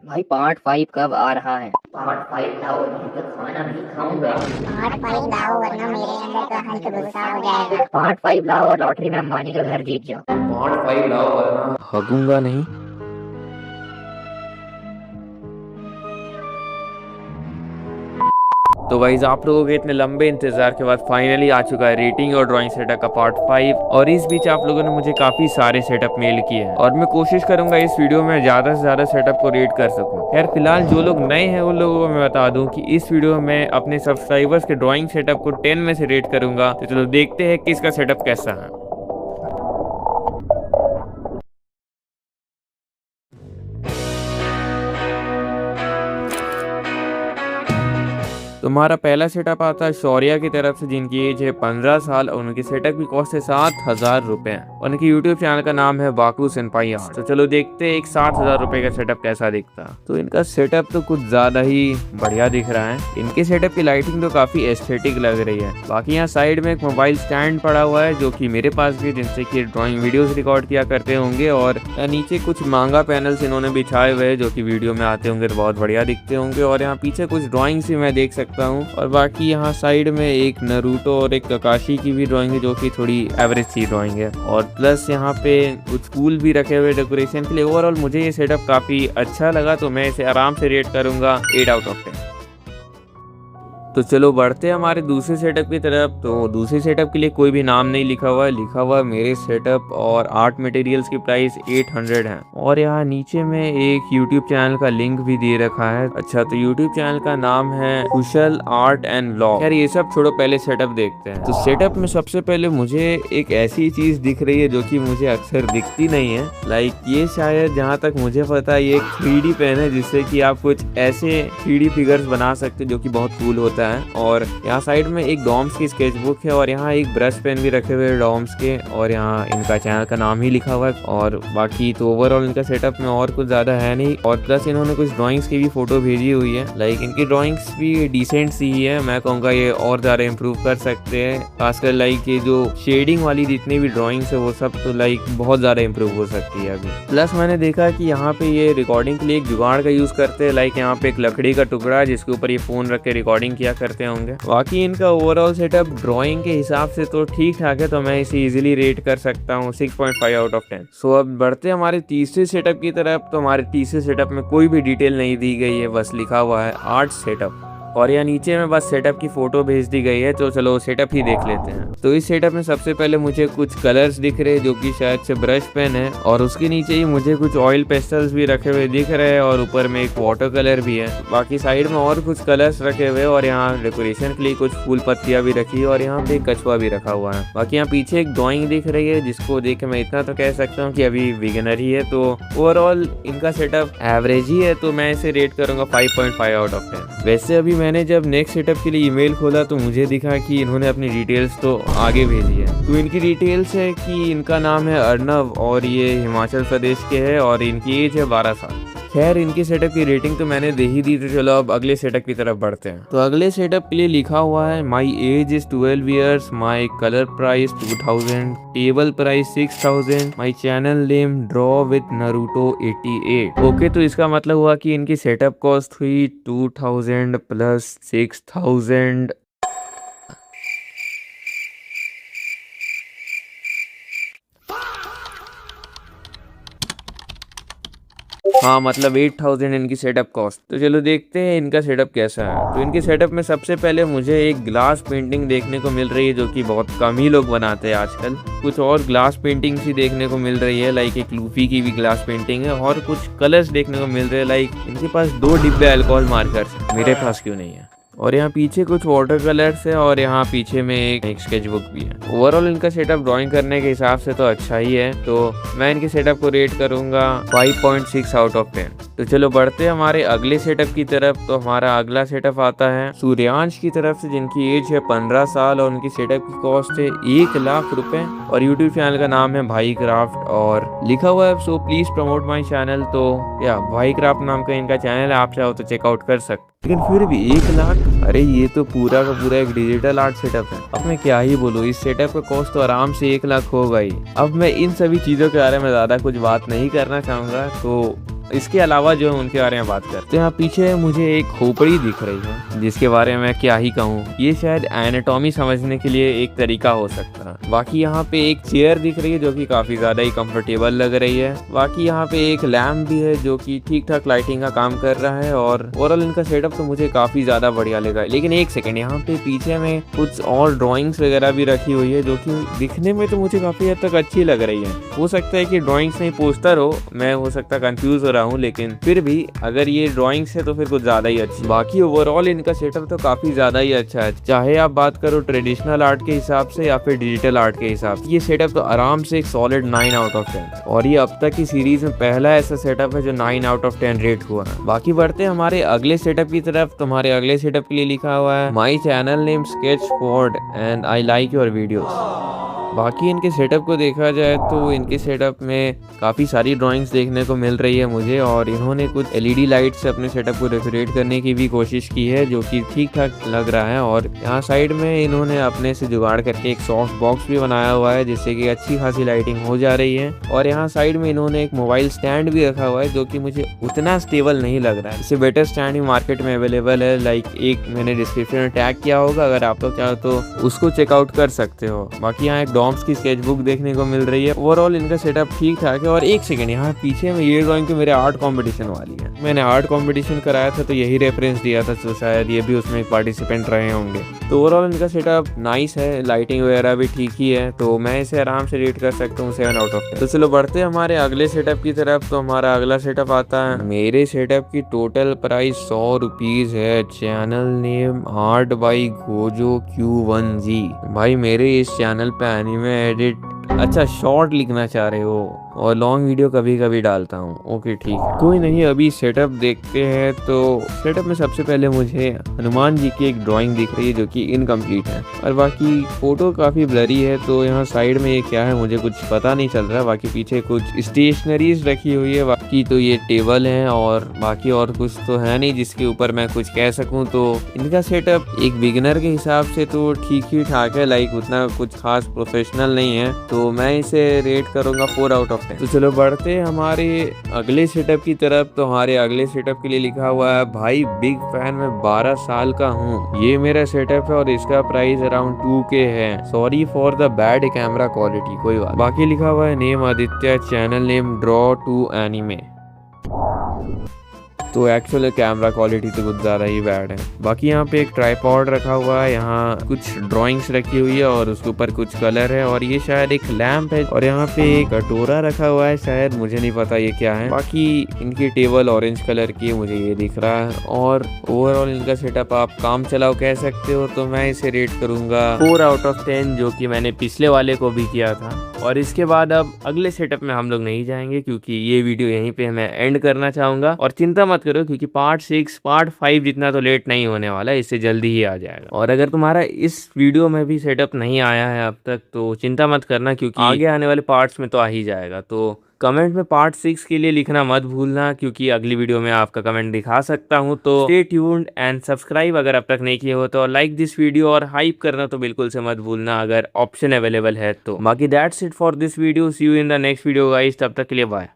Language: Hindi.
भाई पार्ट 5 कब आ रहा है? पार्ट 5 लाओ, नहीं तो खाना नहीं खाऊंगा। पार्ट 5 लाओ वरना मेरे अंदर तो हल्क गुस्सा हो जाएगा। पार्ट 5 लाओ और लॉटरी में अंबानी का घर जीत जाओ। पार्ट 5 लाओ वरना हगूंगा नहीं। तो गाइस आप लोगों के इतने लंबे इंतजार के बाद फाइनली आ चुका है रेटिंग और ड्राइंग सेटअप का पार्ट 5। और इस बीच आप लोगों ने मुझे काफी सारे सेटअप मेल किए हैं और मैं कोशिश करूंगा इस वीडियो में ज्यादा से ज्यादा सेटअप को रेट कर सकूं। खैर फिलहाल जो लोग नए हैं उन लोगों को मैं बता दूं कि इस वीडियो में अपने सब्सक्राइबर्स के ड्राइंग सेटअप को 10 में से रेट करूंगा। तो चलो देखते हैं किसका सेटअप कैसा है। तुम्हारा पहला सेटअप आता है शौर्या की तरफ से, जिनकी एज है 15 साल और उनकी सेटअप की कॉस्ट है 7,000 रुपए। उनके यूट्यूब चैनल का नाम है बाकू सेनपाई आर्ट। तो चलो देखते हैं एक 7,000 रुपए का सेटअप कैसा दिखता है। तो इनका सेटअप तो कुछ ज्यादा ही बढ़िया दिख रहा है। इनके सेटअप की लाइटिंग तो काफी एस्थेटिक लग रही है। बाकी यहाँ साइड में एक मोबाइल स्टैंड पड़ा हुआ है जो कि मेरे पास भी, जिनसे कि ड्राइंग वीडियोस रिकॉर्ड किया करते होंगे। और नीचे कुछ मांगा पैनल्स इन्होंने बिछाए हुए हैं जो कि वीडियो में आते होंगे तो बहुत बढ़िया दिखते होंगे। और यहाँ पीछे कुछ ड्राइंग्स भी मैं देख सकता हूँ। और बाकी यहाँ साइड में एक नरूटो और एक ककाशी की भी ड्राइंग है जो कि थोड़ी एवरेज सी ड्राइंग है। और प्लस यहाँ पे कुछ फूल भी रखे हुए डेकोरेशन के लिए। ओवरऑल मुझे ये सेटअप काफी अच्छा लगा, तो मैं इसे आराम से रेट करूंगा 8 आउट ऑफ 10। तो चलो बढ़ते हैं हमारे दूसरे सेटअप की तरफ। तो दूसरे सेटअप के लिए कोई भी नाम नहीं लिखा हुआ है, लिखा हुआ है मेरे सेटअप और आर्ट मटेरियल्स की प्राइस 800 है। और यहाँ नीचे में एक यूट्यूब चैनल का लिंक भी दे रखा है। अच्छा, तो यूट्यूब चैनल का नाम है कुशल आर्ट एंड व्लॉग। यार ये सब छोड़ो, पहले सेटअप देखते हैं। तो सेटअप में सबसे पहले मुझे एक ऐसी चीज दिख रही है जो कि मुझे अक्सर दिखती नहीं है। लाइक ये शायद जहाँ तक मुझे पता है ये एक 3D पेन है जिससे कि आप कुछ ऐसे 3D फिगर्स बना सकते हैं जो कि बहुत कूल होता है। और यहाँ साइड में एक डॉम्स की स्केचबुक है और यहाँ एक ब्रश पेन भी रखे हुए डॉम्स के। और यहाँ इनका चैनल का नाम ही लिखा हुआ है। और बाकी तो ओवरऑल इनका सेटअप में और कुछ ज्यादा है नहीं। और प्लस इन्होंने कुछ ड्राइंग्स की भी फोटो भेजी हुई है। लाइक इनकी ड्राइंग्स भी डिसेंट सी ही है। मैं कहूँगा ये और ज्यादा इम्प्रूव कर सकते हैं। खासकर लाइक ये जो शेडिंग वाली जितनी भी ड्राइंग्स है वो सब तो लाइक बहुत ज्यादा इम्प्रूव हो सकती है अभी। प्लस मैंने देखा कि यहाँ पे ये रिकॉर्डिंग के लिए एक जुगाड़ का यूज करते हैं। लाइक यहाँ पे एक लकड़ी का टुकड़ा है जिसके ऊपर ये फोन रख के रिकॉर्डिंग किया करते होंगे। बाकी इनका ओवरऑल सेटअप ड्राइंग के हिसाब से तो ठीक ठाक है, तो मैं इसे इजीली रेट कर सकता हूँ 6.5 आउट ऑफ 10। सो अब बढ़ते हैं हमारे तीसरे सेटअप की तरफ। तो हमारे तीसरे सेटअप में कोई भी डिटेल नहीं दी गई है, बस लिखा हुआ है आर्ट सेटअप। और यहाँ नीचे में बस सेटअप की फोटो भेज दी गई है। तो चलो सेटअप ही देख लेते हैं। तो इस सेटअप में सबसे पहले मुझे कुछ कलर्स दिख रहे हैं जो कि शायद से ब्रश पेन है। और उसके नीचे ही मुझे कुछ ऑयल पेस्टल्स भी रखे हुए दिख रहे हैं और ऊपर में एक वाटर कलर भी है। बाकी साइड में और कुछ कलर्स रखे हुए और यहाँ डेकोरेशन के लिए कुछ फूल पत्तियां भी रखी है। और यहाँ पे एक कछुआ भी रखा हुआ है। बाकी यहाँ पीछे एक ड्रॉइंग दिख रही है जिसको देख के मैं इतना तो कह सकता हूँ कि अभी बिगिनर ही है। तो ओवरऑल इनका सेटअप एवरेज ही है, तो मैं इसे रेट करूंगा 5.5 आउट ऑफ 10। वैसे अभी मैंने जब नेक्स्ट सेटअप के लिए ईमेल खोला तो मुझे दिखा कि इन्होंने अपनी डिटेल्स तो आगे भेजी है। तो इनकी डिटेल्स है कि इनका नाम है अर्नव और ये हिमाचल प्रदेश के हैं और इनकी एज है 12 साल। खैर इनके सेटअप की रेटिंग तो मैंने दे ही दी। तो चलो अब अगले सेटअप की तरफ बढ़ते हैं। तो अगले सेटअप के लिए लिखा हुआ है my age is 12 years, my colour price 2000, table price 6000, my channel name draw with Naruto 88। Okay, तो इसका मतलब हुआ कि इनकी सेटअप कॉस्ट हुई 2000 प्लस 6000। हाँ मतलब 8000 इनकी सेटअप कॉस्ट। तो चलो देखते हैं इनका सेटअप कैसा है। तो इनके सेटअप में सबसे पहले मुझे एक ग्लास पेंटिंग देखने को मिल रही है जो कि बहुत कम ही लोग बनाते हैं आजकल। कुछ और ग्लास पेंटिंग ही देखने को मिल रही है, लाइक एक लूफी की भी ग्लास पेंटिंग है। और कुछ कलर्स देखने को मिल रहे हैं, लाइक इनके पास 2 डिब्बे अल्कोहल मार्कर्स, मेरे पास क्यों नहीं है। और यहाँ पीछे कुछ वाटर कलर्स है और यहाँ पीछे में एक स्केचबुक भी है। ओवरऑल इनका सेटअप ड्राइंग करने के हिसाब से तो अच्छा ही है, तो मैं इनके सेटअप को रेट करूंगा 5.6 आउट ऑफ 10। तो चलो बढ़ते हैं हमारे अगले सेटअप की तरफ। तो हमारा अगला सेटअप आता है सूर्यांश की तरफ से, जिनकी एज है 15 साल और उनकी सेटअप की कॉस्ट है 1 लाख रुपए। और यूट्यूब चैनल का नाम है भाई क्राफ्ट और लिखा हुआ है so please promote my channel. तो या भाई क्राफ्ट नाम का इनका चैनल है, आप चाहो तो चेकआउट कर सकते। लेकिन फिर भी 1 लाख, अरे ये तो पूरा का पूरा एक डिजिटल आर्ट सेटअप है। अब मैं क्या ही बोलूँ, इस सेटअप का कॉस्ट तो आराम से 1 लाख होगा ही। अब मैं इन सभी चीजों के बारे में ज्यादा कुछ बात नहीं करना चाहूंगा, तो इसके अलावा जो है उनके बारे में बात करते हैं। यहाँ पीछे मुझे एक खोपड़ी दिख रही है जिसके बारे में क्या ही कहूँ, ये शायद एनाटॉमी समझने के लिए एक तरीका हो सकता है। बाकी यहाँ पे एक चेयर दिख रही है जो कि काफी ज्यादा ही कंफर्टेबल लग रही है। बाकी यहाँ पे एक लैम्प भी है जो कि ठीक ठाक लाइटिंग का काम कर रहा है और ओवरऑल इनका सेटअप तो मुझे काफी ज्यादा बढ़िया लगा। लेकिन एक सेकंड, यहाँ पे पीछे में कुछ और ड्राइंग्स वगैरह भी रखी हुई है जो कि दिखने में तो मुझे काफी हद तक अच्छी लग रही है। हो सकता है कि ड्राइंग्स नहीं पोस्टर हो, मैं हो सकता कंफ्यूज हो रहा हूँ, लेकिन फिर भी अगर ये ड्राइंग्स है तो फिर कुछ ज्यादा ही अच्छी। बाकी ओवरऑल इनका सेटअप तो काफी ज्यादा ही अच्छा है, चाहे आप बात करो ट्रेडिशनल आर्ट के हिसाब से या फिर डिजिटल आर्ट के हिसाब से। ये सेटअप तो आराम से एक सॉलिड 9 आउट ऑफ 10 और ये अब तक की सीरीज में पहला ऐसा सेटअप है जो 9 आउट ऑफ 10 रेट हुआ है। बाकी बढ़ते हैं हमारे अगले सेटअप की तरफ। तो हमारे अगले सेटअप के लिए लिखा हुआ है my channel name sketchboard and I like your videos. बाकी इनके सेटअप को देखा जाए तो इनके सेटअप में काफ़ी सारी ड्राइंग्स देखने को मिल रही है मुझे और इन्होंने कुछ एलईडी लाइट से अपने सेटअप को डेकोरेट करने की भी कोशिश की है जो कि ठीक ठाक लग रहा है। और यहाँ साइड में इन्होंने अपने से जुगाड़ करके एक सॉफ्ट बॉक्स भी बनाया हुआ है जिससे कि अच्छी खासी लाइटिंग हो जा रही है। और यहाँ साइड में इन्होंने एक मोबाइल स्टैंड भी रखा हुआ है जो कि मुझे उतना स्टेबल नहीं लग रहा है। इससे बेटर स्टैंड भी मार्केट में अवेलेबल है, लाइक एक मैंने डिस्क्रिप्शन में टैग किया होगा, अगर आप लोग चाहो तो उसको चेकआउट कर सकते हो। बाकी यहाँ एक डॉम्स की स्केचबुक देखने को मिल रही है। ओवरऑल इनका सेटअप ठीक ठाक है। और एक सेकंड, यहाँ पीछे में ये ड्राइंग तो मेरे आर्ट कंपटीशन वाली है, मैंने आर्ट कंपटीशन कराया था तो यही रेफरेंस दिया था, तो शायद ये भी उसमें पार्टिसिपेंट रहे होंगे। तो ओवरऑल इनका सेटअप नाइस है, लाइटिंग वगैरह भी ठीक ही है, तो मैं इसे आराम से रेट कर सकता हूँ 7 आउट ऑफ 10। तो चलो बढ़ते हैं हमारे अगले सेटअप की तरफ। तो हमारा अगला सेटअप आता है, मेरे सेटअप की टोटल प्राइस 100 रुपीज है। Channel name art by Gojo Q1G। भाई मेरे इस चैनल पे एनिमे एडिट, अच्छा शॉर्ट लिखना चाह रहे हो और लॉन्ग वीडियो कभी कभी डालता हूँ, ओके ठीक है, कोई नहीं। अभी सेटअप देखते हैं। तो सेटअप में सबसे पहले मुझे हनुमान जी की एक ड्राइंग दिख रही है जो कि इनकम्प्लीट है और बाकी फोटो काफी ब्लरी है। तो यहाँ साइड में ये क्या है मुझे कुछ पता नहीं चल रहा। बाकी पीछे कुछ स्टेशनरीज रखी हुई है, बाकी तो ये टेबल है और बाकी और कुछ तो है नहीं जिसके ऊपर मैं कुछ कह सकूँ। तो इनका सेटअप एक बिगिनर के हिसाब से तो ठीक ही ठाक है, लाइक उतना कुछ खास प्रोफेशनल नहीं है, तो मैं इसे रेट करूंगा 4 आउट ऑफ 10। तो चलो बढ़ते हैं हमारे अगले सेटअप की तरफ। तो हमारे अगले सेटअप के लिए लिखा हुआ है भाई बिग फैन में 12 साल का हूँ। ये मेरा सेटअप है और इसका प्राइस अराउंड 2K है। Sorry for the bad camera quality, कोई बात। बाकी लिखा हुआ है name Aditya, channel name draw two anime. तो एक्चुअल कैमरा क्वालिटी तो बहुत ज़्यादा ही बैड है। बाकी यहाँ पे एक ट्राइपॉड रखा हुआ है, यहाँ कुछ ड्राइंग्स रखी हुई है और उसके ऊपर कुछ कलर है और ये शायद एक लैंप है। और यहाँ पे एक कटोरा रखा हुआ है, शायद मुझे नहीं पता ये क्या है। बाकी इनकी टेबल ऑरेंज कलर की है, मुझे ये दिख रहा है। और ओवरऑल इनका सेटअप आप काम चलाओ कह सकते हो। तो मैं इसे रेट करूंगा 4 आउट ऑफ 10 जो कि मैंने पिछले वाले को भी किया था। और इसके बाद अब अगले सेटअप में हम लोग नहीं जाएंगे क्योंकि ये वीडियो यहीं पे मैं एंड करना चाहूंगा। और चिंता मत करो क्योंकि पार्ट 6 पार्ट 5 जितना तो लेट नहीं होने वाला है, इससे जल्दी ही आ जाएगा। और अगर तुम्हारा इस वीडियो में भी सेटअप नहीं आया है अब तक तो चिंता मत करना क्योंकि आगे आने वाले पार्ट्स में तो आ ही जाएगा। तो कमेंट में पार्ट 6 के लिए लिखना मत भूलना क्योंकि अगली वीडियो में आपका कमेंट दिखा सकता हूं। तो स्टे ट्यून्ड एंड सब्सक्राइब अगर अब तक नहीं किए हो तो, और लाइक दिस वीडियो और हाइप करना तो बिल्कुल से मत भूलना अगर ऑप्शन अवेलेबल है तो। बाकी that's it for this video, see you in the next video guys, तब तक के लिए बाय।